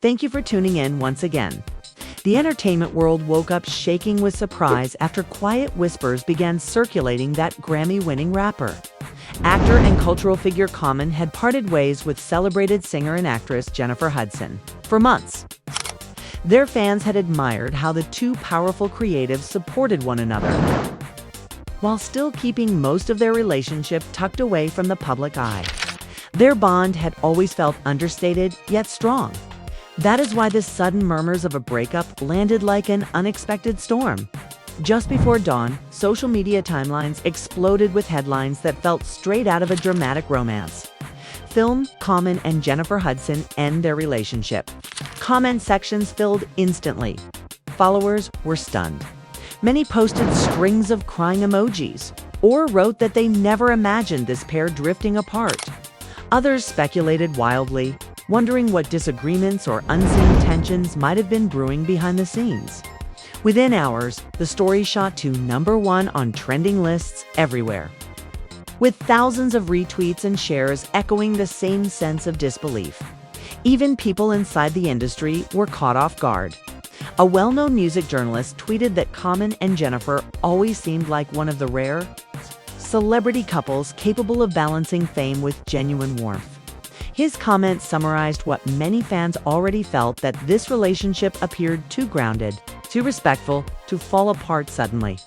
Thank you for tuning in once again. The entertainment world woke up shaking with surprise after quiet whispers began circulating that Grammy-winning rapper. Actor and cultural figure Common had parted ways with celebrated singer and actress Jennifer Hudson for months. Their fans had admired how the two powerful creatives supported one another, while still keeping most of their relationship tucked away from the public eye. Their bond had always felt understated, yet strong. That is why the sudden murmurs of a breakup landed like an unexpected storm. Just before dawn, social media timelines exploded with headlines that felt straight out of a dramatic romance. Film, Common and Jennifer Hudson end their relationship. Comment sections filled instantly. Followers were stunned. Many posted strings of crying emojis, or wrote that they never imagined this pair drifting apart. Others speculated wildly, wondering what disagreements or unseen tensions might have been brewing behind the scenes. Within hours, the story shot to #1 on trending lists everywhere, with thousands of retweets and shares echoing the same sense of disbelief. Even people inside the industry were caught off guard. A well-known music journalist tweeted that Common and Jennifer always seemed like one of the rare celebrity couples capable of balancing fame with genuine warmth. His comment summarized what many fans already felt, that this relationship appeared too grounded, too respectful, to fall apart suddenly.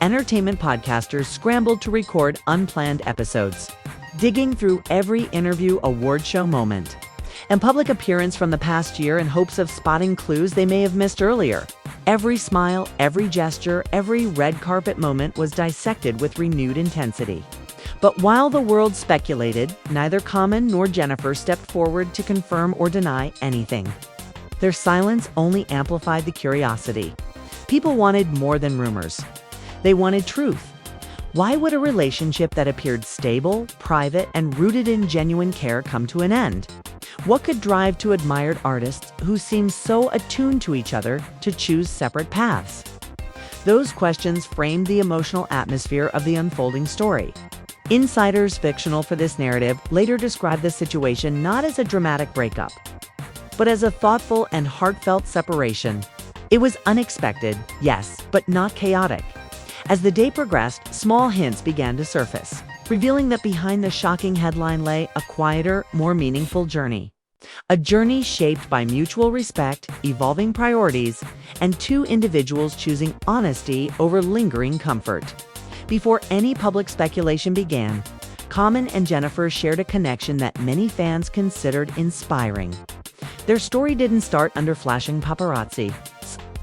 Entertainment podcasters scrambled to record unplanned episodes, digging through every interview, award show moment, and public appearance from the past year in hopes of spotting clues they may have missed earlier. Every smile, every gesture, every red carpet moment was dissected with renewed intensity. But while the world speculated, neither Common nor Jennifer stepped forward to confirm or deny anything. Their silence only amplified the curiosity. People wanted more than rumors. They wanted truth. Why would a relationship that appeared stable, private, and rooted in genuine care come to an end? What could drive two admired artists who seemed so attuned to each other to choose separate paths? Those questions framed the emotional atmosphere of the unfolding story. Insiders fictional for this narrative later described the situation not as a dramatic breakup, but as a thoughtful and heartfelt separation. It was unexpected, yes, but not chaotic. As the day progressed, small hints began to surface, revealing that behind the shocking headline lay a quieter, more meaningful journey. A journey shaped by mutual respect, evolving priorities, and two individuals choosing honesty over lingering comfort. Before any public speculation began, Common and Jennifer shared a connection that many fans considered inspiring. Their story didn't start under flashing paparazzi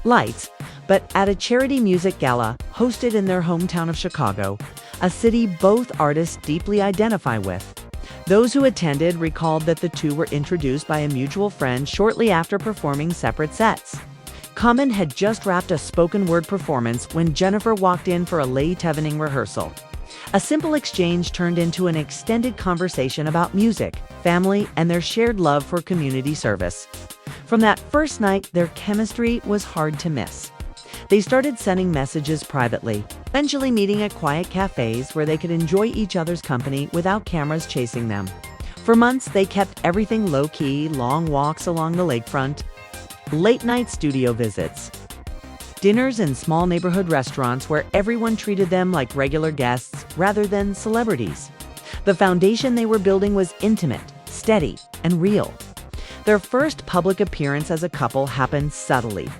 lights, but at a charity music gala hosted in their hometown of Chicago, a city both artists deeply identify with. Those who attended recalled that the two were introduced by a mutual friend shortly after performing separate sets. Common had just wrapped a spoken word performance when Jennifer walked in for a late evening rehearsal. A simple exchange turned into an extended conversation about music, family, and their shared love for community service. From that first night, their chemistry was hard to miss. They started sending messages privately, eventually meeting at quiet cafes where they could enjoy each other's company without cameras chasing them. For months, they kept everything low-key: long walks along the lakefront, late-night studio visits, dinners in small neighborhood restaurants where everyone treated them like regular guests rather than celebrities. The foundation they were building was intimate, steady, and real. Their first public appearance as a couple happened subtly.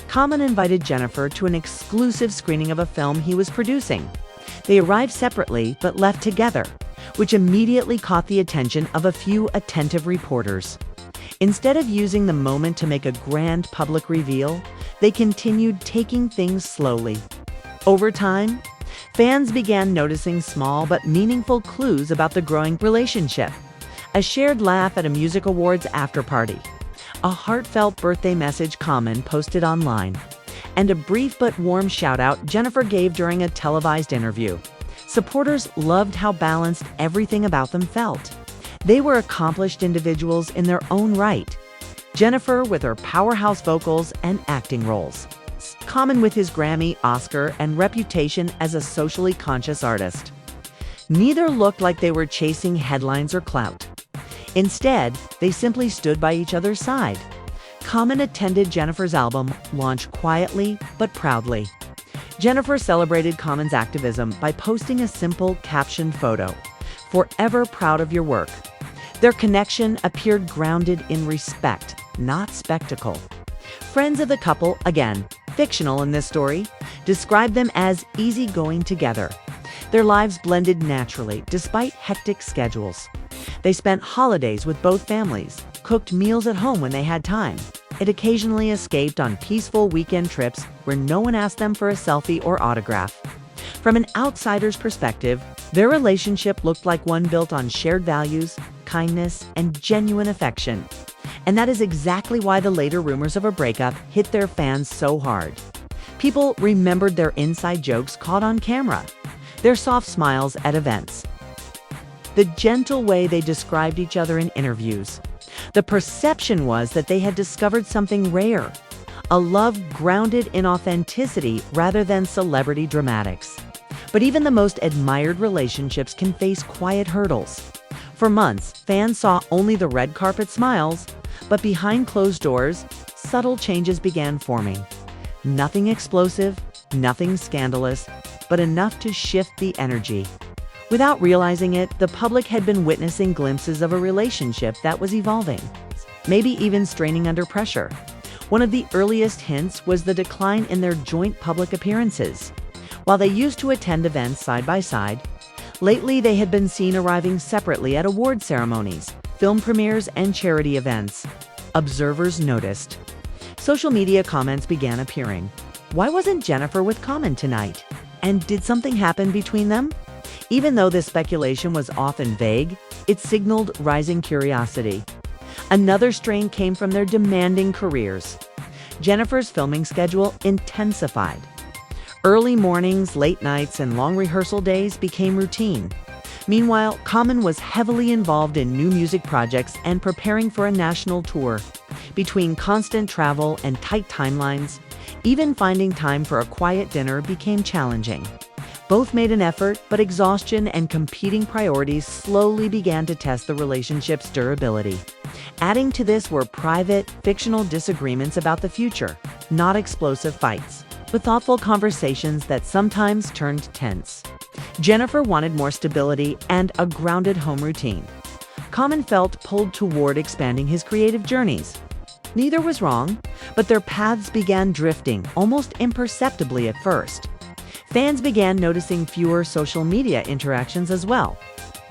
Common invited Jennifer to an exclusive screening of a film he was producing. They arrived separately but left together, which immediately caught the attention of a few attentive reporters. Instead of using the moment to make a grand public reveal, they continued taking things slowly. Over time, fans began noticing small but meaningful clues about the growing relationship. A shared laugh at a music awards after-party, a heartfelt birthday message Common posted online, and a brief but warm shout-out Jennifer gave during a televised interview. Supporters loved how balanced everything about them felt. They were accomplished individuals in their own right. Jennifer with her powerhouse vocals and acting roles, Common with his Grammy, Oscar, and reputation as a socially conscious artist. Neither looked like they were chasing headlines or clout. Instead, they simply stood by each other's side, Common attended Jennifer's album launch quietly but proudly. Jennifer celebrated Common's activism by posting a simple captioned photo, "Forever proud of your work." Their connection appeared grounded in respect, not spectacle. Friends of the couple, again, fictional in this story, described them as easygoing together. Their lives blended naturally despite hectic schedules. They spent holidays with both families, cooked meals at home when they had time, and occasionally escaped on peaceful weekend trips where no one asked them for a selfie or autograph. From an outsider's perspective, their relationship looked like one built on shared values, kindness, and genuine affection. And that is exactly why the later rumors of a breakup hit their fans so hard. People remembered their inside jokes caught on camera, their soft smiles at events, the gentle way they described each other in interviews. The perception was that they had discovered something rare, a love grounded in authenticity rather than celebrity dramatics. But even the most admired relationships can face quiet hurdles. For months, fans saw only the red carpet smiles, but behind closed doors, subtle changes began forming. Nothing explosive, nothing scandalous, but enough to shift the energy. Without realizing it, the public had been witnessing glimpses of a relationship that was evolving, maybe even straining under pressure. One of the earliest hints was the decline in their joint public appearances. While they used to attend events side by side, lately they had been seen arriving separately at award ceremonies, film premieres, and charity events. Observers noticed. Social media comments began appearing. Why wasn't Jennifer with Common tonight? And did something happen between them? Even though this speculation was often vague, it signaled rising curiosity. Another strain came from their demanding careers. Jennifer's filming schedule intensified. Early mornings, late nights, and long rehearsal days became routine. Meanwhile, Common was heavily involved in new music projects and preparing for a national tour. Between constant travel and tight timelines, even finding time for a quiet dinner became challenging. Both made an effort, but exhaustion and competing priorities slowly began to test the relationship's durability. Adding to this were private, fictional disagreements about the future, not explosive fights, but thoughtful conversations that sometimes turned tense. Jennifer wanted more stability and a grounded home routine. Common felt pulled toward expanding his creative journeys. Neither was wrong, but their paths began drifting almost imperceptibly at first. Fans began noticing fewer social media interactions as well.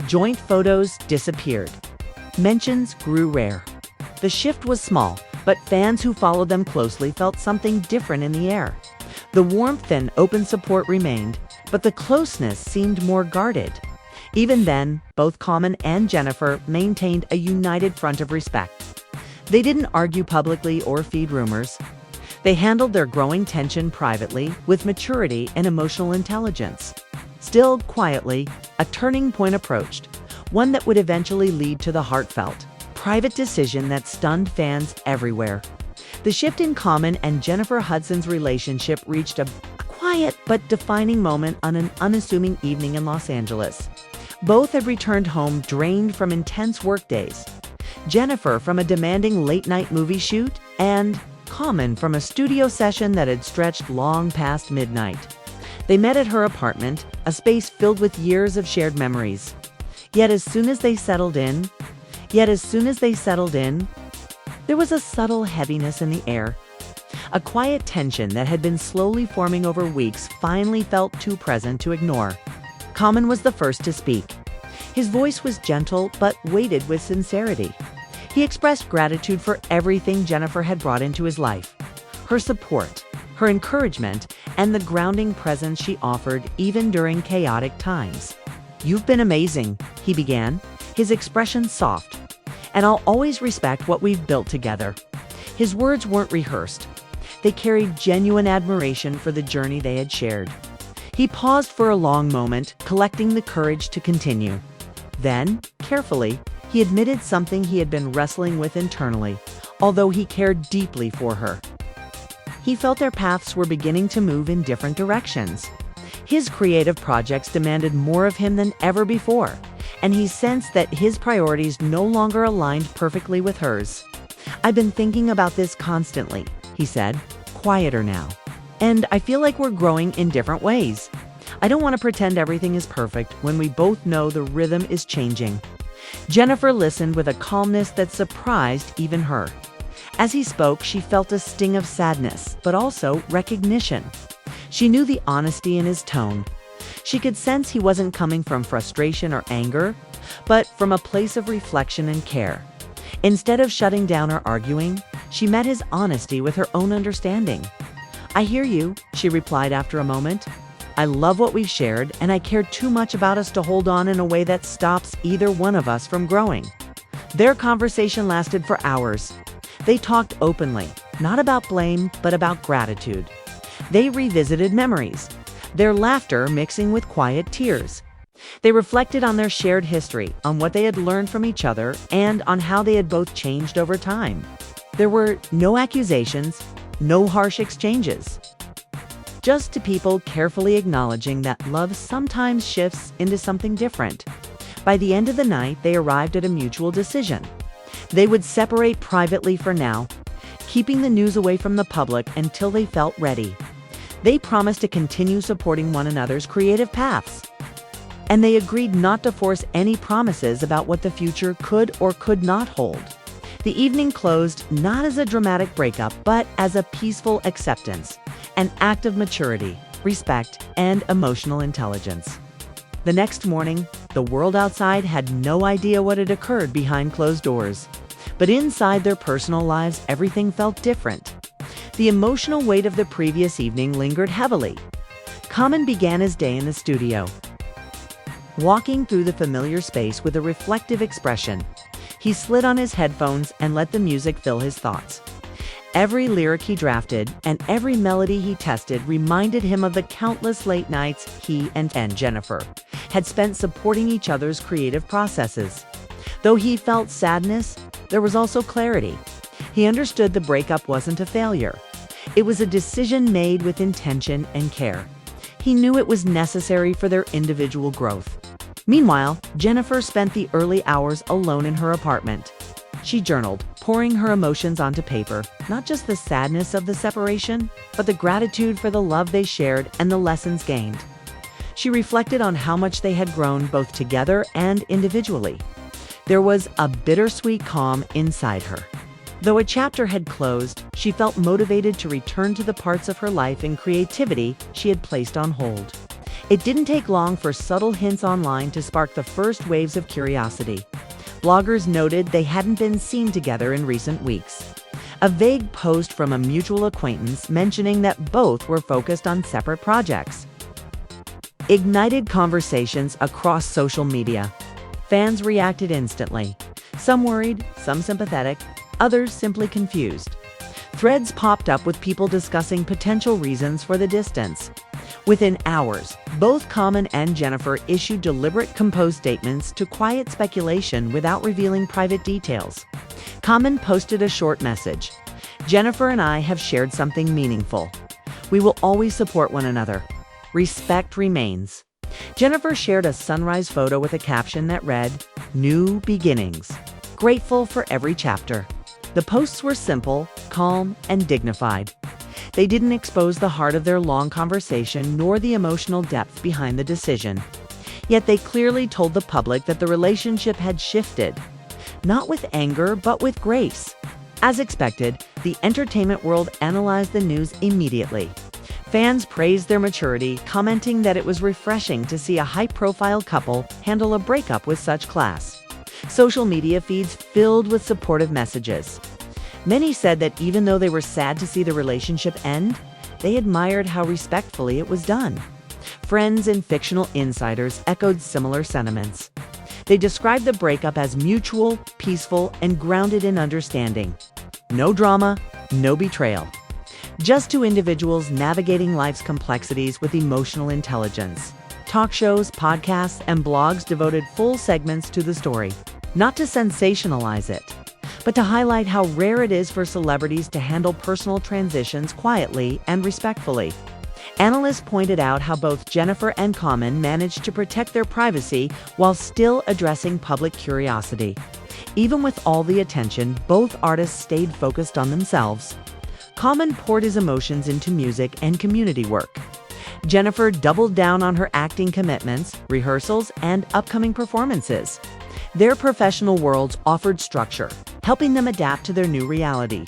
Joint photos disappeared. Mentions grew rare. The shift was small, but fans who followed them closely felt something different in the air. The warmth and open support remained, but the closeness seemed more guarded. Even then, both Common and Jennifer maintained a united front of respect. They didn't argue publicly or feed rumors. They handled their growing tension privately with maturity and emotional intelligence. Still, quietly, a turning point approached, one that would eventually lead to the heartfelt, private decision that stunned fans everywhere. The shift in Common and Jennifer Hudson's relationship reached a quiet but defining moment on an unassuming evening in Los Angeles. Both had returned home drained from intense workdays. Jennifer from a demanding late-night movie shoot, and Common from a studio session that had stretched long past midnight. They met at her apartment, a space filled with years of shared memories. Yet as soon as they settled in, there was a subtle heaviness in the air. A quiet tension that had been slowly forming over weeks finally felt too present to ignore. Common was the first to speak. His voice was gentle but weighted with sincerity. He expressed gratitude for everything Jennifer had brought into his life. Her support, her encouragement, and the grounding presence she offered even during chaotic times. "You've been amazing," he began, his expression soft. "And I'll always respect what we've built together." His words weren't rehearsed. They carried genuine admiration for the journey they had shared. He paused for a long moment, collecting the courage to continue. Then, carefully, he admitted something he had been wrestling with internally, although he cared deeply for her. He felt their paths were beginning to move in different directions. His creative projects demanded more of him than ever before, and he sensed that his priorities no longer aligned perfectly with hers. "I've been thinking about this constantly," he said, quieter now. "And I feel like we're growing in different ways. I don't want to pretend everything is perfect when we both know the rhythm is changing." Jennifer listened with a calmness that surprised even her. As he spoke, she felt a sting of sadness, but also recognition. She knew the honesty in his tone. She could sense he wasn't coming from frustration or anger, but from a place of reflection and care. Instead of shutting down or arguing, she met his honesty with her own understanding. "I hear you," she replied after a moment. "I love what we've shared, and I care too much about us to hold on in a way that stops either one of us from growing." Their conversation lasted for hours. They talked openly, not about blame, but about gratitude. They revisited memories, their laughter mixing with quiet tears. They reflected on their shared history, on what they had learned from each other, and on how they had both changed over time. There were no accusations, no harsh exchanges. Just two people carefully acknowledging that love sometimes shifts into something different. By the end of the night, they arrived at a mutual decision. They would separate privately for now, keeping the news away from the public until they felt ready. They promised to continue supporting one another's creative paths. And they agreed not to force any promises about what the future could or could not hold. The evening closed not as a dramatic breakup, but as a peaceful acceptance, an act of maturity, respect, and emotional intelligence. The next morning, the world outside had no idea what had occurred behind closed doors. But inside their personal lives, everything felt different. The emotional weight of the previous evening lingered heavily. Common began his day in the studio, walking through the familiar space with a reflective expression. He slid on his headphones and let the music fill his thoughts. Every lyric he drafted and every melody he tested reminded him of the countless late nights he and Jennifer had spent supporting each other's creative processes. Though he felt sadness, there was also clarity. He understood the breakup wasn't a failure. It was a decision made with intention and care. He knew it was necessary for their individual growth. Meanwhile, Jennifer spent the early hours alone in her apartment. She journaled, pouring her emotions onto paper, not just the sadness of the separation, but the gratitude for the love they shared and the lessons gained. She reflected on how much they had grown both together and individually. There was a bittersweet calm inside her. Though a chapter had closed, she felt motivated to return to the parts of her life and creativity she had placed on hold. It didn't take long for subtle hints online to spark the first waves of curiosity. Bloggers noted they hadn't been seen together in recent weeks. A vague post from a mutual acquaintance mentioning that both were focused on separate projects ignited conversations across social media. Fans reacted instantly. Some worried, some sympathetic, others simply confused. Threads popped up with people discussing potential reasons for the distance. Within hours, both Common and Jennifer issued deliberate composed statements to quiet speculation without revealing private details. Common posted a short message. "Jennifer and I have shared something meaningful. We will always support one another. Respect remains." Jennifer shared a sunrise photo with a caption that read, "New beginnings. Grateful for every chapter." The posts were simple, calm, and dignified. They didn't expose the heart of their long conversation nor the emotional depth behind the decision. Yet they clearly told the public that the relationship had shifted, not with anger, but with grace. As expected, the entertainment world analyzed the news immediately. Fans praised their maturity, commenting that it was refreshing to see a high-profile couple handle a breakup with such class. Social media feeds filled with supportive messages. Many said that even though they were sad to see the relationship end, they admired how respectfully it was done. Friends and fictional insiders echoed similar sentiments. They described the breakup as mutual, peaceful, and grounded in understanding. No drama, no betrayal. Just two individuals navigating life's complexities with emotional intelligence. Talk shows, podcasts, and blogs devoted full segments to the story, not to sensationalize it, but to highlight how rare it is for celebrities to handle personal transitions quietly and respectfully. Analysts pointed out how both Jennifer and Common managed to protect their privacy while still addressing public curiosity. Even with all the attention, both artists stayed focused on themselves. Common poured his emotions into music and community work. Jennifer doubled down on her acting commitments, rehearsals, and upcoming performances. Their professional worlds offered structure, helping them adapt to their new reality.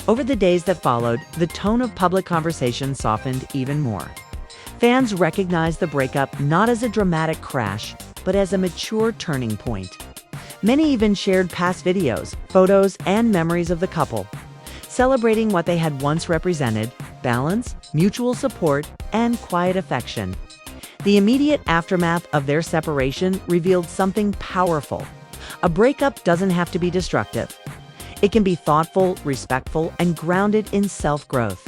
Over the days that followed, the tone of public conversation softened even more. Fans recognized the breakup not as a dramatic crash, but as a mature turning point. Many even shared past videos, photos, and memories of the couple, celebrating what they had once represented: balance, mutual support, and quiet affection. The immediate aftermath of their separation revealed something powerful. A breakup doesn't have to be destructive. It can be thoughtful, respectful, and grounded in self-growth.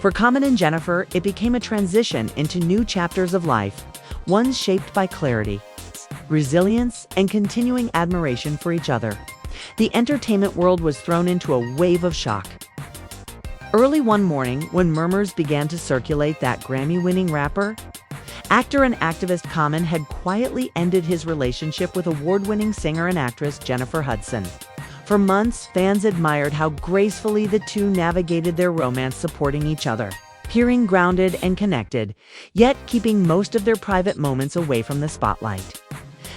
For Common and Jennifer, it became a transition into new chapters of life, ones shaped by clarity, resilience, and continuing admiration for each other. The entertainment world was thrown into a wave of shock. Early one morning, when murmurs began to circulate that Grammy-winning rapper, actor and activist Common had quietly ended his relationship with award-winning singer and actress Jennifer Hudson. For months, fans admired how gracefully the two navigated their romance, supporting each other, appearing grounded and connected, yet keeping most of their private moments away from the spotlight.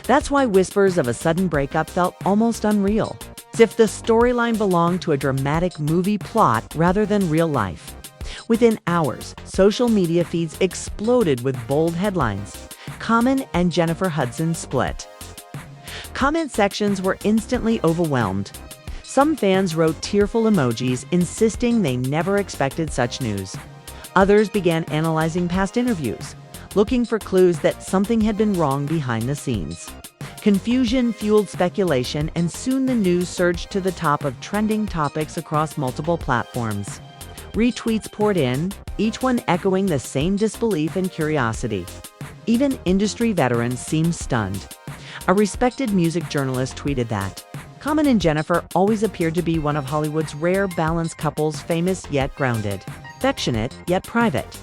That's why whispers of a sudden breakup felt almost unreal, as if the storyline belonged to a dramatic movie plot rather than real life. Within hours, social media feeds exploded with bold headlines: Common and Jennifer Hudson split. Comment sections were instantly overwhelmed. Some fans wrote tearful emojis, insisting they never expected such news. Others began analyzing past interviews, looking for clues that something had been wrong behind the scenes. Confusion fueled speculation, and soon the news surged to the top of trending topics across multiple platforms. Retweets poured in, each one echoing the same disbelief and curiosity. Even industry veterans seemed stunned. A respected music journalist tweeted that Common and Jennifer always appeared to be one of Hollywood's rare balanced couples, famous yet grounded, affectionate yet private.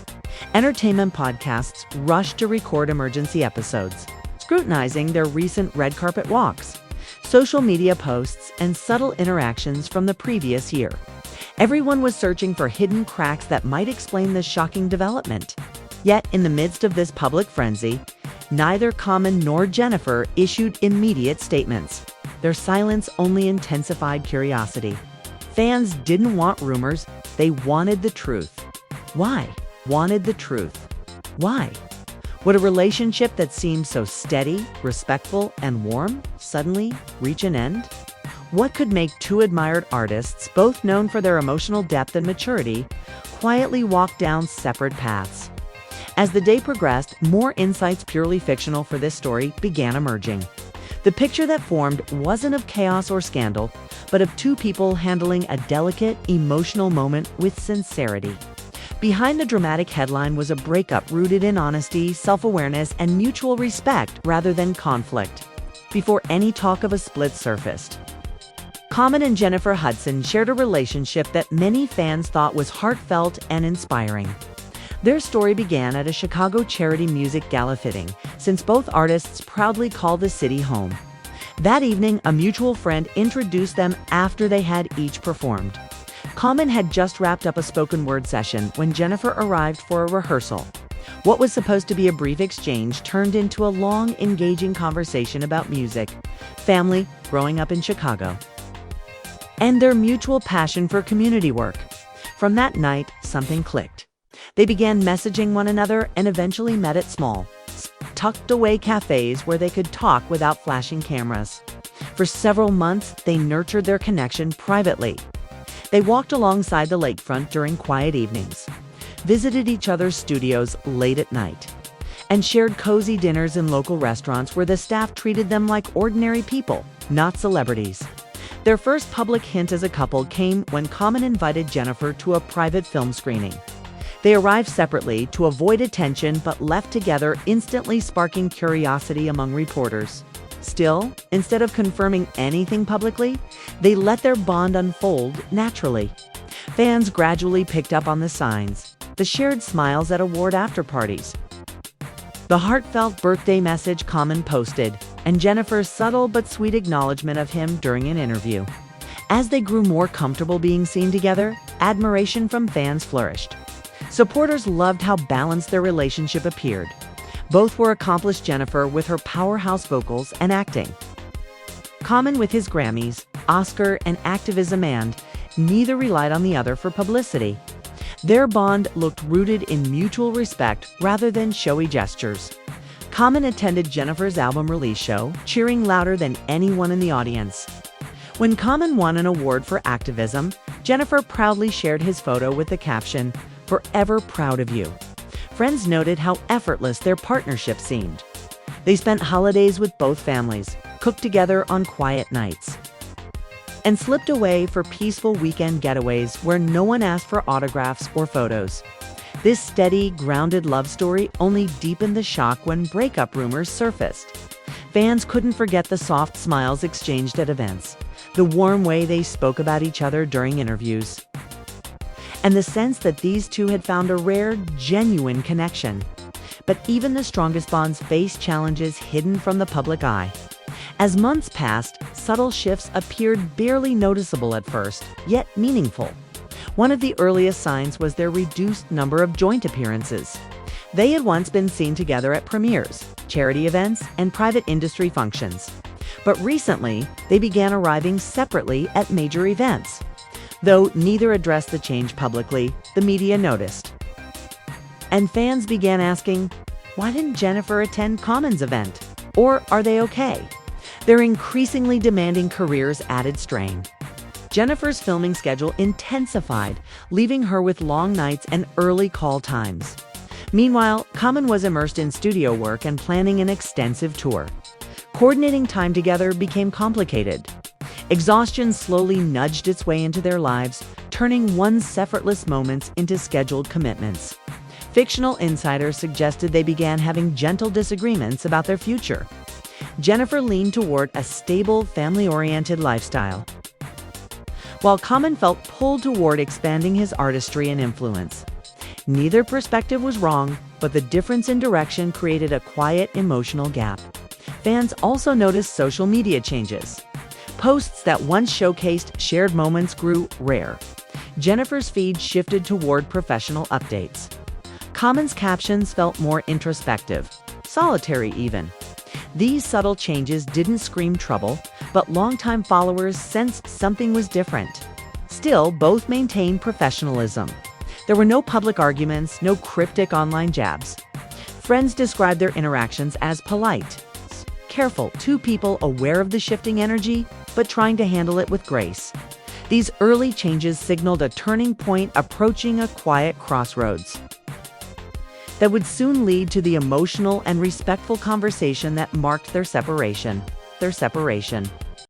Entertainment podcasts rushed to record emergency episodes, scrutinizing their recent red carpet walks, social media posts, and subtle interactions from the previous year. Everyone was searching for hidden cracks that might explain this shocking development. Yet, in the midst of this public frenzy, neither Common nor Jennifer issued immediate statements. Their silence only intensified curiosity. Fans didn't want rumors, they wanted the truth. Why? Wanted the truth. Why? Would a relationship that seemed so steady, respectful, and warm suddenly reach an end? What could make two admired artists, both known for their emotional depth and maturity, quietly walk down separate paths? As the day progressed, more insights purely fictional for this story began emerging. The picture that formed wasn't of chaos or scandal, but of two people handling a delicate, emotional moment with sincerity. Behind the dramatic headline was a breakup rooted in honesty, self-awareness, and mutual respect rather than conflict. Before any talk of a split surfaced, Common and Jennifer Hudson shared a relationship that many fans thought was heartfelt and inspiring. Their story began at a Chicago charity music gala fitting, since both artists proudly call the city home. That evening, a mutual friend introduced them after they had each performed. Common had just wrapped up a spoken word session when Jennifer arrived for a rehearsal. What was supposed to be a brief exchange turned into a long, engaging conversation about music, family, growing up in Chicago, and their mutual passion for community work. From that night, something clicked. They began messaging one another and eventually met at small, tucked-away cafes where they could talk without flashing cameras. For several months, they nurtured their connection privately. They walked alongside the lakefront during quiet evenings, visited each other's studios late at night, and shared cozy dinners in local restaurants where the staff treated them like ordinary people, not celebrities. Their first public hint as a couple came when Common invited Jennifer to a private film screening. They arrived separately to avoid attention but left together, instantly sparking curiosity among reporters. Still, instead of confirming anything publicly, they let their bond unfold naturally. Fans gradually picked up on the signs: the shared smiles at award after-parties, the heartfelt birthday message Common posted, and Jennifer's subtle but sweet acknowledgement of him during an interview. As they grew more comfortable being seen together, admiration from fans flourished. Supporters loved how balanced their relationship appeared. Both were accomplished, Jennifer with her powerhouse vocals and acting. Common with his Grammys, Oscar, and activism, and neither relied on the other for publicity. Their bond looked rooted in mutual respect rather than showy gestures. Common attended Jennifer's album release show, cheering louder than anyone in the audience. When Common won an award for activism, Jennifer proudly shared his photo with the caption, "Forever proud of you." Friends noted how effortless their partnership seemed. They spent holidays with both families, cooked together on quiet nights, and slipped away for peaceful weekend getaways where no one asked for autographs or photos. This steady, grounded love story only deepened the shock when breakup rumors surfaced. Fans couldn't forget the soft smiles exchanged at events, the warm way they spoke about each other during interviews, and the sense that these two had found a rare, genuine connection. But even the strongest bonds faced challenges hidden from the public eye. As months passed, subtle shifts appeared barely noticeable at first, yet meaningful. One of the earliest signs was their reduced number of joint appearances. They had once been seen together at premieres, charity events, and private industry functions. But recently, they began arriving separately at major events. Though neither addressed the change publicly, the media noticed. And fans began asking, why didn't Jennifer attend Common's event? Or are they okay? Their increasingly demanding careers added strain. Jennifer's filming schedule intensified, leaving her with long nights and early call times. Meanwhile, Common was immersed in studio work and planning an extensive tour. Coordinating time together became complicated. Exhaustion slowly nudged its way into their lives, turning once effortless moments into scheduled commitments. Fictional insiders suggested they began having gentle disagreements about their future. Jennifer leaned toward a stable, family-oriented lifestyle, while Common felt pulled toward expanding his artistry and influence. Neither perspective was wrong, but the difference in direction created a quiet, emotional gap. Fans also noticed social media changes. Posts that once showcased shared moments grew rare. Jennifer's feed shifted toward professional updates. Common's captions felt more introspective, solitary even. These subtle changes didn't scream trouble, but longtime followers sensed something was different. Still, both maintained professionalism. There were no public arguments, no cryptic online jabs. Friends described their interactions as polite, careful, two people aware of the shifting energy, but trying to handle it with grace. These early changes signaled a turning point approaching a quiet crossroads that would soon lead to the emotional and respectful conversation that marked their separation.